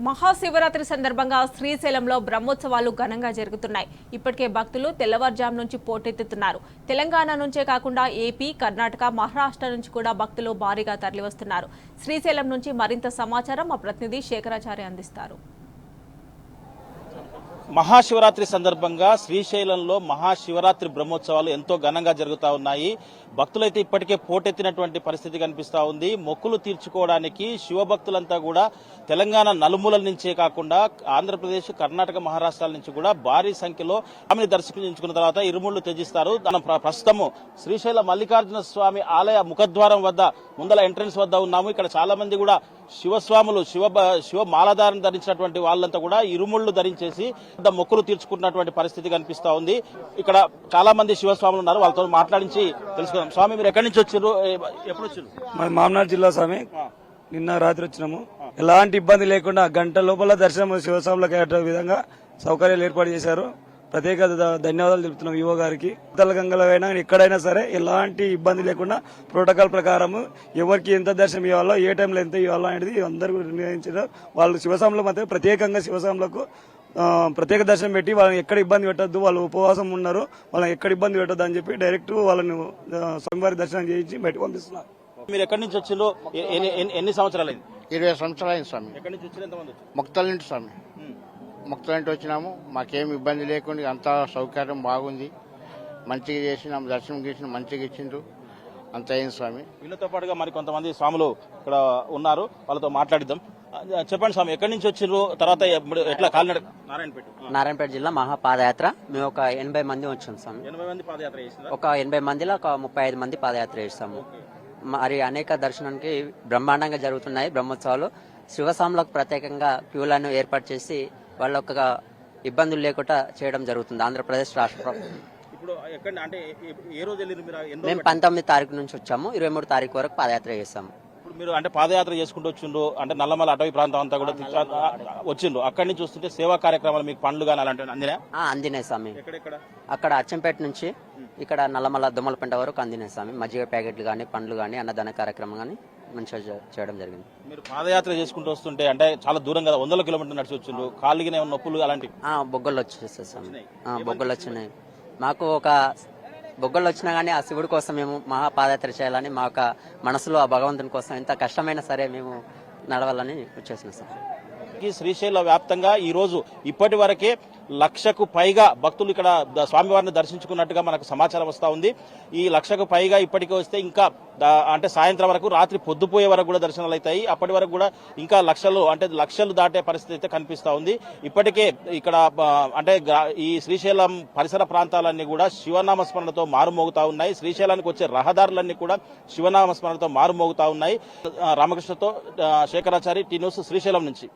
మహాశివరాత్రి సందర్భంగా శ్రీశైలంలో బ్రహ్మోత్సవాలు ఘనంగా జరుగుతున్నాయి. ఇప్పటికే భక్తులు తెల్లవారుజాము నుంచి పోటెత్తుతున్నారు. తెలంగాణ నుంచే కాకుండా ఏపీ, కర్ణాటక, మహారాష్ట్ర నుంచి కూడా భక్తులు భారీగా తరలివస్తున్నారు. శ్రీశైలం నుంచి మరింత సమాచారం మా ప్రతినిధి శేఖరాచార్య అందిస్తారు. మహాశివరాత్రి సందర్భంగా శ్రీశైలంలో మహాశివరాత్రి బ్రహ్మోత్సవాలు ఎంతో ఘనంగా జరుగుతూ ఉన్నాయి. భక్తులైతే ఇప్పటికే పోటెత్తినటువంటి పరిస్థితి కనిపిస్తా ఉంది. మొక్కులు తీర్చుకోవడానికి శివభక్తులంతా కూడా తెలంగాణ నలుమూలల నుంచే కాకుండా ఆంధ్రప్రదేశ్, కర్ణాటక, మహారాష్ట్రాల నుంచి కూడా భారీ సంఖ్యలో ఆమెను దర్శించుకున్న తర్వాత ఇరుముళ్లు త్యజిస్తారు. ప్రస్తుతము శ్రీశైల మల్లికార్జున స్వామి ఆలయ ముఖద్వారం వద్ద ముందల ఎంట్రన్స్ వద్ద ఉన్నాము. ఇక్కడ చాలా మంది కూడా శివస్వాములు, శివ మాలధారణ ధరించినటువంటి వాళ్ళంతా కూడా ఇరుముళ్లు ధరించేసి మొక్కులు తీర్చుకుంటున్నటువంటి పరిస్థితి కనిపిస్తా ఉంది. ఇక్కడ చాలా మంది శివస్వాములు ఉన్నారు, వాళ్ళతో మాట్లాడించి తెలుసుకుందాం. స్వామి, మీరు ఎక్కడి నుంచి వచ్చారు, ఎప్పుడు వచ్చారు? మరి మామనాడు జిల్లా స్వామి, నిన్న రాత్రి వచ్చినాము. ఎలాంటి ఇబ్బంది లేకుండా గంట లోపల దర్శనం శివస్వాములకు అయ్యే విధంగా సౌకర్యాలు ఏర్పాటు చేశారు. ప్రత్యేక ధన్యవాదాలు తెలుపుతున్నాం ఈవో గారికి. గంగలో అయినా ఎక్కడైనా సరే ఎలాంటి ఇబ్బంది లేకుండా ప్రోటోకాల్ ప్రకారం ఎవరికి ఎంత దర్శనం ఇవ్వాలో, ఏ టైంలో ఎంత ఇవ్వాలో అనేది అందరూ నిర్ణయించారు. వాళ్ళు శివస్వాములు మాత్రం ప్రత్యేకంగా శివస్వాములకు ప్రత్యేక దర్శనం పెట్టి వాళ్ళని ఎక్కడ ఇబ్బంది పెట్టద్దు, వాళ్ళు ఉపవాసం ఉన్నారు, వాళ్ళని ఎక్కడ ఇబ్బంది పెట్టద్దు అని చెప్పి డైరెక్ట్ వాళ్ళని స్వామివారి దర్శనం చేయించి బయటకు పంపిస్తున్నారు. మీరు ఎక్కడి నుంచి వచ్చిందో, ఎన్ని సంవత్సరాలు అయింది? 20 సంవత్సరాలు అయింది స్వామి. ఎక్కడి నుంచి వచ్చి ఎంతమంది? మొక్తల నుంచి స్వామి, మొక్తల నుంచి వచ్చినాము. మాకేం ఇబ్బంది లేకుండా అంతా సౌకర్యం బాగుంది. మంచిగా చేసినాం, దర్శనం చేసిన మంచిగా ఇచ్చిండ్రు, అంత అయింది స్వామి. వీళ్ళతో పాటుగా మరి కొంతమంది స్వాములు ఇక్కడ ఉన్నారు, వాళ్ళతో మాట్లాడిద్దాం. చెప్పండి స్వామి, ఎక్కడి నుంచి వచ్చిండ్రు, తర్వాత ఎట్లా కాలినడక? నారాయణపేట జిల్లా మహాపాదయాత్ర. మేము ఒక 80 మంది వచ్చాం స్వామి. 80 మంది పాదయాత్ర చేసిండ్రా? ఒక 80 మందిలో ఒక 35 మంది పాదయాత్ర చేస్తాము. మరి అనేక దర్శనానికి బ్రహ్మాండంగా జరుగుతున్నాయి బ్రహ్మోత్సవాలు. శివస్వాములకు ప్రత్యేకంగా క్యూలను ఏర్పాటు చేసి వాళ్ళొక్క ఇబ్బందులు లేకుండా చేయడం జరుగుతుంది ఆంధ్రప్రదేశ్ రాష్ట్ర ప్రభుత్వం. ఇప్పుడు ఎక్కడ అంటే ఏ రోజు వెళ్ళారు మీరు? మేము 19 తారీఖు నుంచి వచ్చాము, 23 తారీఖు వరకు పాదయాత్ర చేస్తాము. ఇప్పుడు మీరు అంటే పాదయాత్ర చేసుకుంటూ వచ్చిండ్రు, అంటే నల్లమల అటవీ ప్రాంతం అంతా కూడా వచ్చిండ్రు. అక్కడి నుంచి చూస్తుంటే సేవా కార్యక్రమాలు మీకు పండ్లు కానీ అలాంటివి అందినాయి? అందినాయి స్వామి. ఎక్కడెక్కడ? అక్కడ అచ్చంపేట నుంచి ఇక్కడ నల్లమల దొమ్మలపేట వరకు అందినాయి స్వామి. మజ్జిగ ప్యాకెట్లు కానీ, పండ్లు కానీ, అన్నదాన కార్యక్రమం కానీ మంచిగా చేయడం జరిగింది. మీరు పాదయాత్ర చేసుకుంటూ వస్తుంటే అంటే చాలా దూరం కదా, 100 కిలోమీటర్లు నడిచి వచ్చిండ్రు, కాళ్ళకి నొప్పులు అలాంటివి? బొగ్గలు వచ్చేస్తాయి స్వామి, బొగ్గలు వచ్చినాయి. మాకు ఒక బొగ్గలు వచ్చినా కానీ ఆ శివుడి కోసం మేము మహాపాదయాత్ర చేయాలని మా యొక్క మనసులో ఆ భగవంతుని కోసం ఎంత కష్టమైనా సరే మేము నడవాలని వచ్చేసినాం సార్. శ్రీశైల వ్యాప్తంగా ఈ రోజు ఇప్పటి వరకే 1,00,000కు పైగా భక్తులు ఇక్కడ స్వామివారిని దర్శించుకున్నట్టుగా మనకు సమాచారం వస్తా ఉంది. ఈ 1,00,000కు పైగా ఇప్పటికే వస్తే ఇంకా అంటే సాయంత్రం వరకు, రాత్రి పొద్దుపోయే వరకు కూడా దర్శనాలు అవుతాయి. అప్పటి వరకు కూడా ఇంకా లక్షలు దాటే పరిస్థితి అయితే కనిపిస్తా ఉంది. ఇప్పటికే ఇక్కడ అంటే ఈ శ్రీశైలం పరిసర ప్రాంతాలన్నీ కూడా శివనామస్మరణతో మారుమోగుతా ఉన్నాయి. శ్రీశైలానికి వచ్చే రహదారులన్నీ కూడా శివనామస్మరణతో మారుమోగుతా ఉన్నాయి. రామకృష్ణతో శేఖరాచారి, టీ న్యూస్, శ్రీశైలం నుంచి.